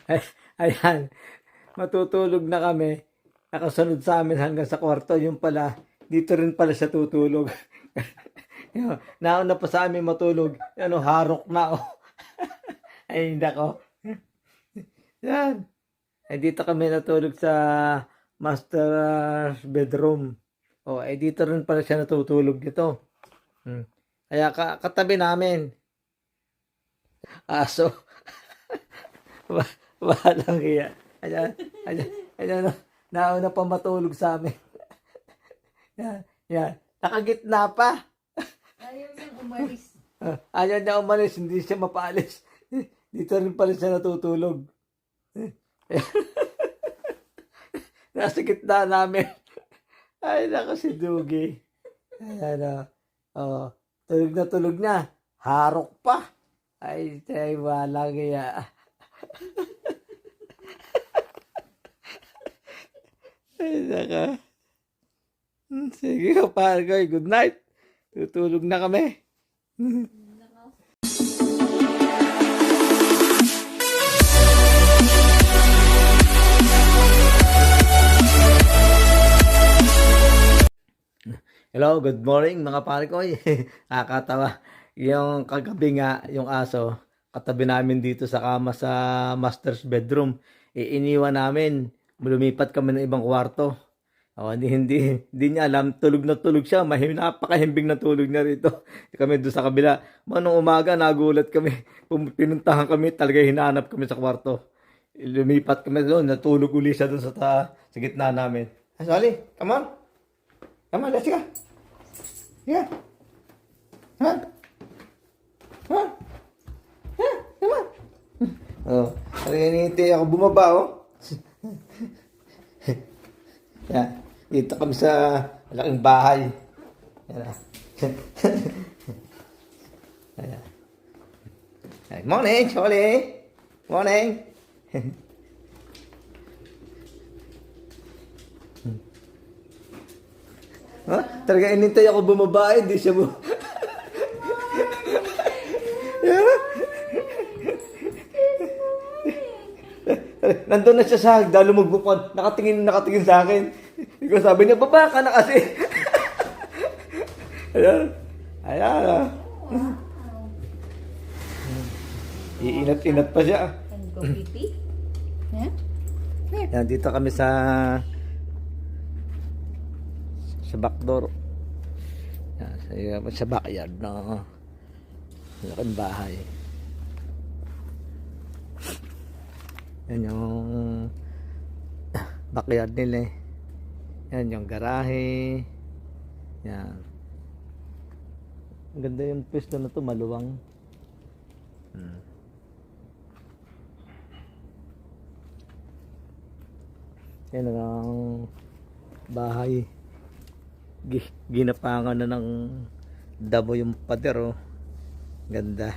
Ay, ayan, matutulog na kami. Nakasunod sa amin hanggang sa kwarto. Yung pala, dito rin pala siya tutulog. Nauna pa sa amin matulog. Ano, harok na ako. Ay, hindi ako. Yan. Ay, dito kami natulog sa master bedroom. O, ay dito rin pala siya natutulog dito. Kaya katabi namin. Aso. Walang iya. Ayan, ayan, ayan, nauna pa matulog sa amin. Yan, yan. Nakagitna pa. Ayaw niyang umalis. Ayaw niya umalis, hindi siya mapaalis. Dito rin pala siya natutulog. Nasa gitna namin. Ay, naku si Dugi. Ayan o. Oh, tulog na. Harok pa. Ay, walang iya. Ay, naka. Sige, kapagay. Good night. Tutulog na kami. Hello, good morning mga pare ko. Nakakatawa. Yung kagabi nga, yung aso, katabi namin dito sa kama sa master's bedroom. Iniwan namin. Lumipat kami ng ibang kwarto. Hindi niya alam. Tulog na tulog siya. Napakahimbing na tulog niya rito. Kami doon sa kabila. Manong umaga, nagulat kami. Pinuntahan kami, talaga hinanap kami sa kwarto. Lumipat kami doon. Natulog uli siya doon sa gitna namin. Ay, Sally, come on. Come on, let's go. Yeah. Come on. Come on. Yeah, come on. Oh, hinihintay ako bumaba, oh. Yan. Dito kami sa malaking bahay. Yan. Ayan. Morning, Charlie. Morning. Huh? Talaga inintay ako bumaba, hindi siya Nandun na siya sa hagda, lumugbukan. Nakatingin sa akin. Sabi niya, baba ka na kasi. Ayan. Ayan. Iinat-inat pa siya. Can go pee-pee? Yeah? Yan, dito kami sa back door. Yan, sa backyard na laking bahay. Yan yung backyard nila eh. Yan yung garahe. Yan. Ang ganda yung pwesto na to, maluwang. Yan ang bahay. Ginapangan na ng damo yung pader, oh. Ganda.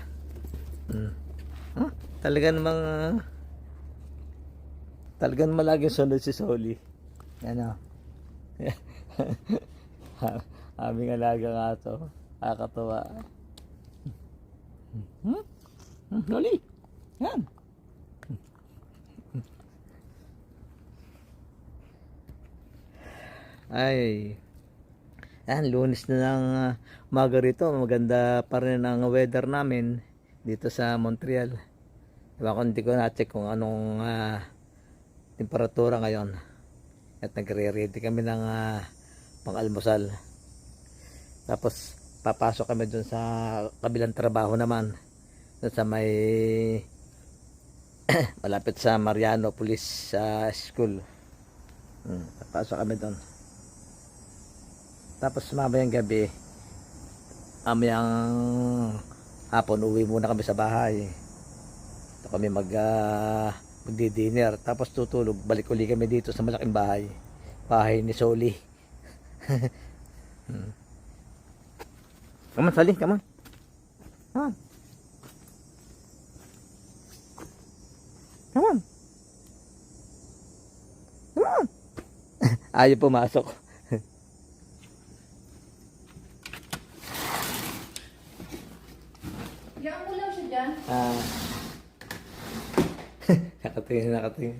Talagang laging sunod si Soli. Yan, oh. Aming alaga nga to. Nakakatawa. Soli. Yan. Ay. Yan, Lunes na ng umaga rito. Maganda pa rin ang weather namin dito sa Montreal. Diba, kung hindi ko na-check kung anong temperatura ngayon. At nagre-ready kami ng pang-almusal. Tapos papasok kami dun sa kabilang trabaho naman. Dun sa may malapit sa Mariano Police School. Papasok kami dun. Tapos mamayang gabi, amayang hapon, uwi muna kami sa bahay. Ito kami magdi-dinner. Tapos tutulog, balik uli kami dito sa malaking bahay. Bahay ni Soli. Come on, Soli, come on. Come on. Come on. Come on. Ayaw pumasok. Yan mo lang siya dyan. Nakatingin.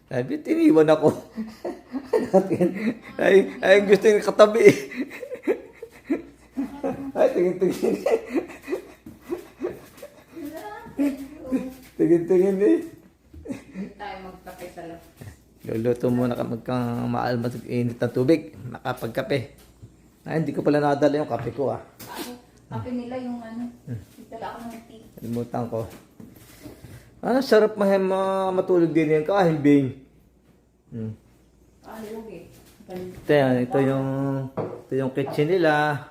Sabi, tiniwan ako. Nakatingin. Ay, gusto yung katabi eh. Ay, tingin. Tingin eh. Tayo magkape sa loob. Luluto muna ka magkang init ng tubig. Makapagkape. Ay, hindi ko pala nadala yung kape ko ah. Kape nila yung ano. Dala ako ng tea. Kalimutan ko. Sarap matulog din yan kahimbing. Lugi. Ito yung kitchen nila.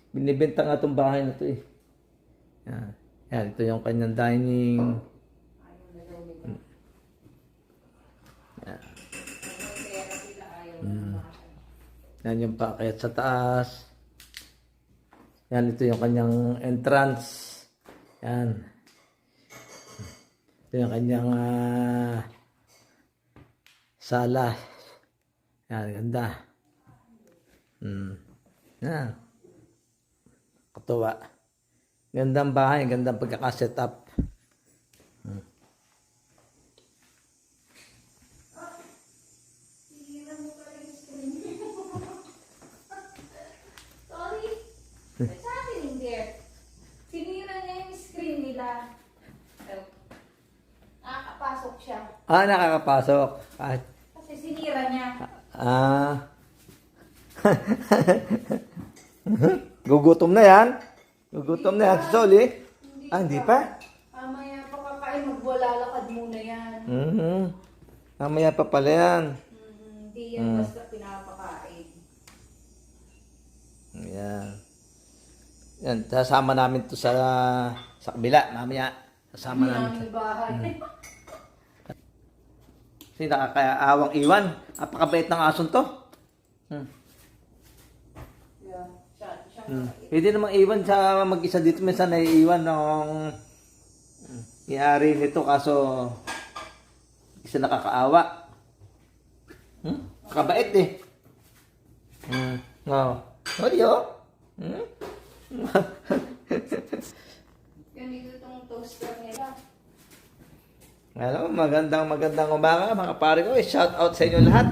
Binibenta nga itong bahay na ito eh. Yan, ito yung kanyang dining. Yan yung paakyat sa taas. Yan, ito yung kanyang entrance. Yan. Ito yung kanyang sala. Yan, ganda. Yan. Katuwa. Gandang bahay, gandang pagkakaset up. Sorry. Sa akin hindi. Sinira niya yung screen nila. Nakakapasok siya. Nakakapasok. Kasi sinira niya. Gugutom na yan. Gugutom na yan si Soli. Hindi pa? Mamaya pa kakain, magwalalakad muna yan. Mamaya pa pala yan. Hindi yan basta pinapakain. Yan. Yan, sasama namin to sa kabila. Mamaya, sasama namin. Yung bahay. Kasi nakakaawang iwan. Napakabait ng ason to. Yeah. Siya Pwede namang iwan sa mag-isa dito. Minsan naiiwan ng may-ari nito kaso isa nakakaawa. Kabait eh. Sorry oh. Ganito itong toaster nila. Hello, magandang umaga mga pare ko. Shout out sa inyo lahat.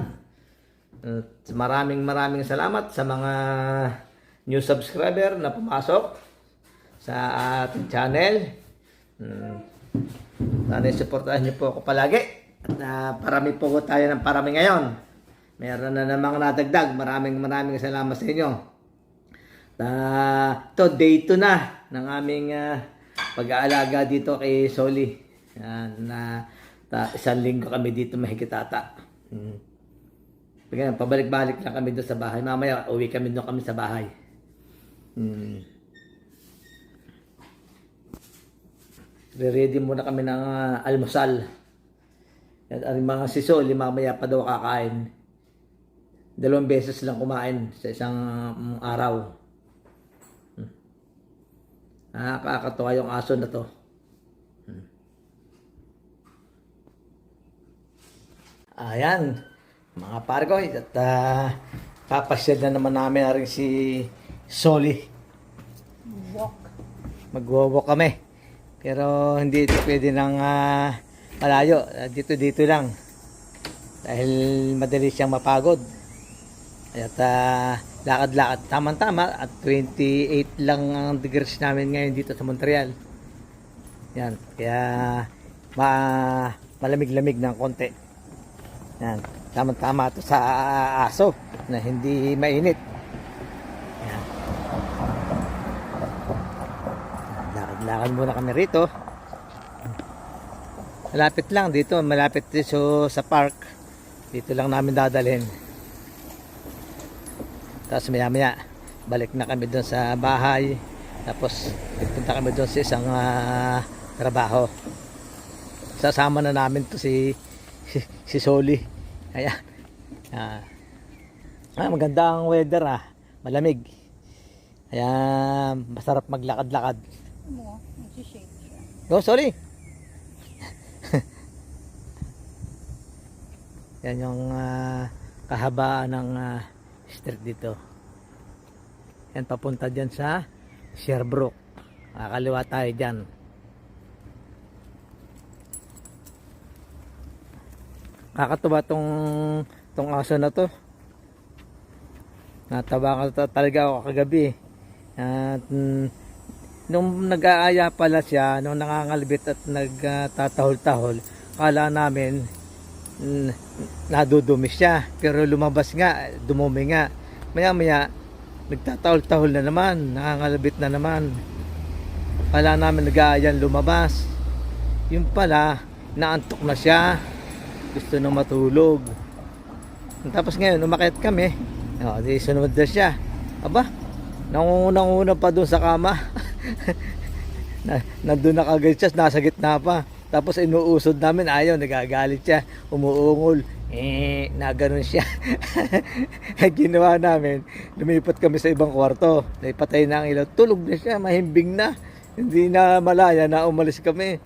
Maraming salamat sa mga new subscriber na pumasok sa ating channel. Sana supportahan niyo po ako palagi. At parami po tayo ng parami ngayon. Meron na namang nadagdag. Maraming salamat sa inyo. Ito, day 2 na ng aming pag-aalaga dito kay Soli. Isang linggo kami dito mahigit ata. Pabalik-balik lang kami doon sa bahay. Mamaya uwi kami doon kami sa bahay. Ready muna kami ng almusal. At ang mga si Soli mamaya pa daw kakain. 2 beses lang kumain sa isang araw. Nakakatuwa yung aso na to. Ayan, mga pare ko. At papasyal na naman namin na rin si Soli. Magwo-walk kami. Pero hindi ito pwede ng malayo. Dito lang. Dahil madali siyang mapagod. At lakad-lakad. Tama-tama. At 28 lang ang degrees namin ngayon dito sa Montreal. Yan. Kaya malamig-lamig ng konti. Yan. Tama-tama ito sa aso na hindi mainit. Yan. Lakad muna kami rito. Malapit lang dito. Malapit dito sa park. Dito lang namin dadalhin. Tapos maya balik na kami doon sa bahay. Tapos pupunta kami doon sa isang trabaho. Sasama na namin to si Soli. Ayan. Maganda ang weather malamig. Ayan, masarap maglakad-lakad. Nag-shake siya. Go, Soli. Yan yung kahabaan ng street dito. Yan papunta dyan sa Sherbrooke. Kaliwa tayo dyan. Kakatuwa tong aso na to. Natawa ka talaga ako kagabi. At nung nag-aaya pala siya, nung nangangalbit at nagtatahol-tahol, kala namin nadudumi siya. Pero lumabas nga, dumumi nga. Maya-maya, nagtatahol-tahol na naman, nangangalbit na naman. Kala namin nag-aayan lumabas. Yung pala, naantok na siya. Gusto nang matulog. Tapos ngayon, umakyat kami. Di sunod na siya. Aba, nangungunang-una pa doon sa kama. Nandun na kagad siya, nasa gitna pa. Tapos inuusod namin, ayaw, nagagalit siya. Umuungol. Naganon siya. Ginawa namin, lumipat kami sa ibang kwarto. Naipatay na ang ilaw. Tulog na siya, mahimbing na. Hindi na malaya na umalis kami.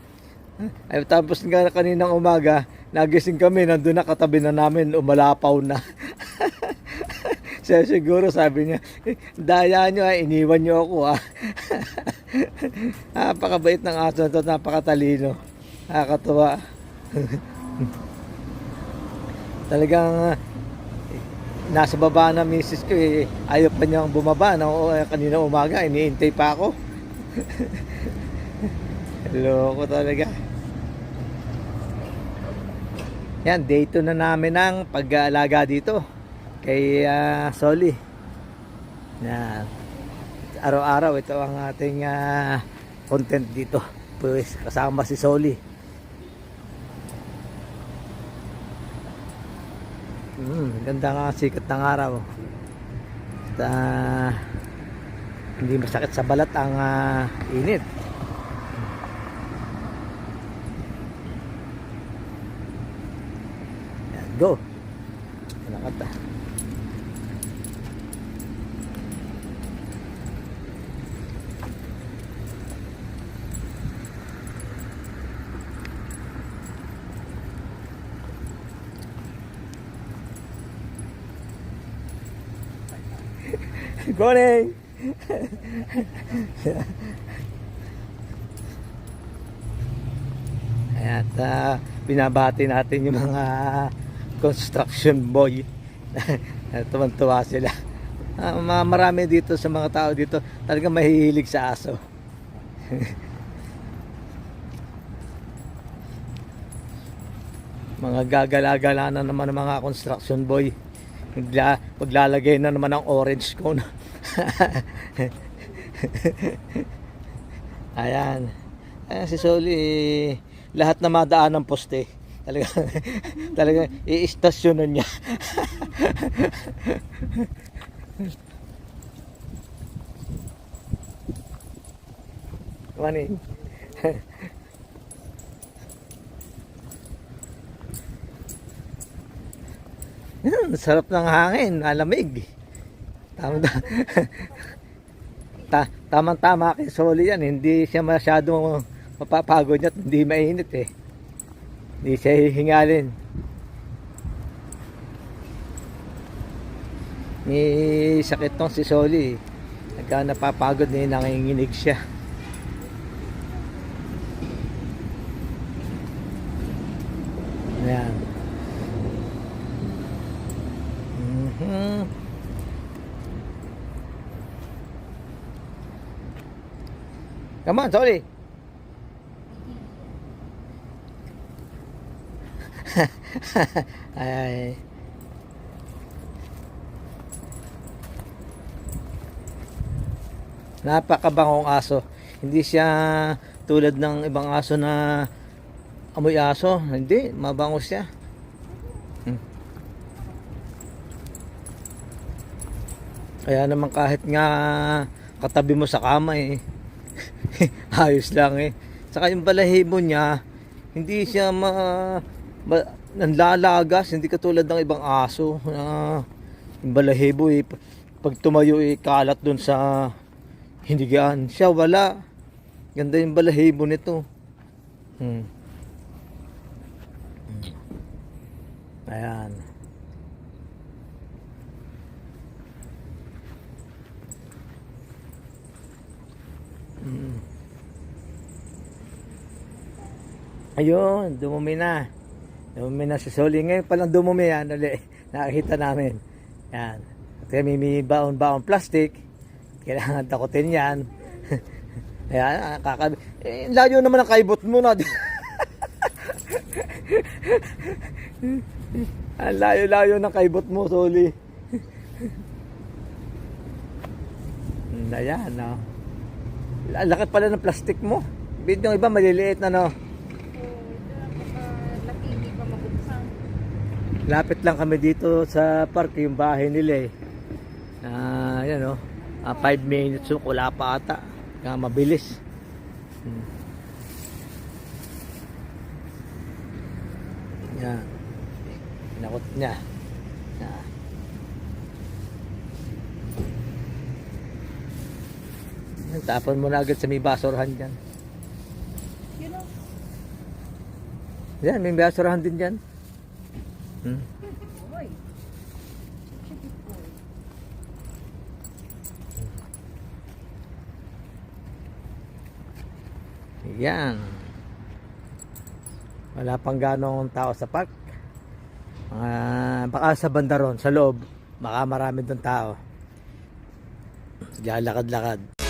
Ay, tapos nga kaninang umaga, nagising kami, nandun na katabi na namin, umalapaw na. Siya siguro sabi niya, daya nyo iniwan nyo ako Napakabait ng aso na to, napakatalino. Nakakatuwa. Talagang nasa baba na misis ko ayaw pa niyang bumaba. Kanina umaga, iniintay pa ako. Loko talaga. Yan, day 2 na namin ang pag-aalaga dito kay Soli. Yan. Araw-araw ito ang ating content dito. Pues kasama si Soli. Ganda nga sikat ng araw. At, hindi masakit sa balat ang init. Go. Nakata. Good morning. At binabati natin yung mga construction boy. Tuwan-tuwa sila. Marami dito sa mga tao dito talagang mahihilig sa aso. Mga gagala-gala na naman ng mga construction boy. Maglalagay na naman ng orange cone. Ayan. Ayan si Soli, lahat na madaan ng poste. Talaga i-istasyonan niya. Morning. Sarap ng hangin, malamig. Tamang-tama kay Soli yan. Hindi siya masyadong mapapagod niya at hindi mainit Hindi siya hihingalin. May sakit tong si Soli. Nagka napapagod nanginginig siya. Ayan. Come on, Soli. Ay. Napakabangong aso. Hindi siya tulad ng ibang aso na amoy aso. Hindi, mabango siya. Kaya naman kahit nga katabi mo sa kama ayos lang Saka yung balahibo niya, hindi siya nanlalagas, hindi katulad ng ibang aso yung balahibo pag tumayo kalat dun sa hindigan. Siya wala. Ganda yung balahibo nito. Ayan. Ayun, dumumi na. Dumumi na si Soli. Ngayon palang dumumi yan. Nakakita namin. Yan. At kami may baon-baon plastic. Kailangan takutin yan. Ayan, layo naman ang kaibot mo na. Ang layo-layo ng kaibot mo, Soli. Ayan, no. Lakad pala ng plastic mo. Bid yung iba maliliit na, no. Laki, hindi pa mabuksan. Lapit lang kami dito sa park, yung bahay nila eh. Yan, no. 5 minutes, so wala pa ata. Kaya mabilis. Yan. Pinakot niya. Yan. Tapon mo na agad sa may basurahan dyan. Yun o. Yan, may basurahan din dyan. Uy. Yan. Wala pang ganong tao sa park. Baka sa banda ron, sa loob, baka marami doon tao. Lalakad-lakad.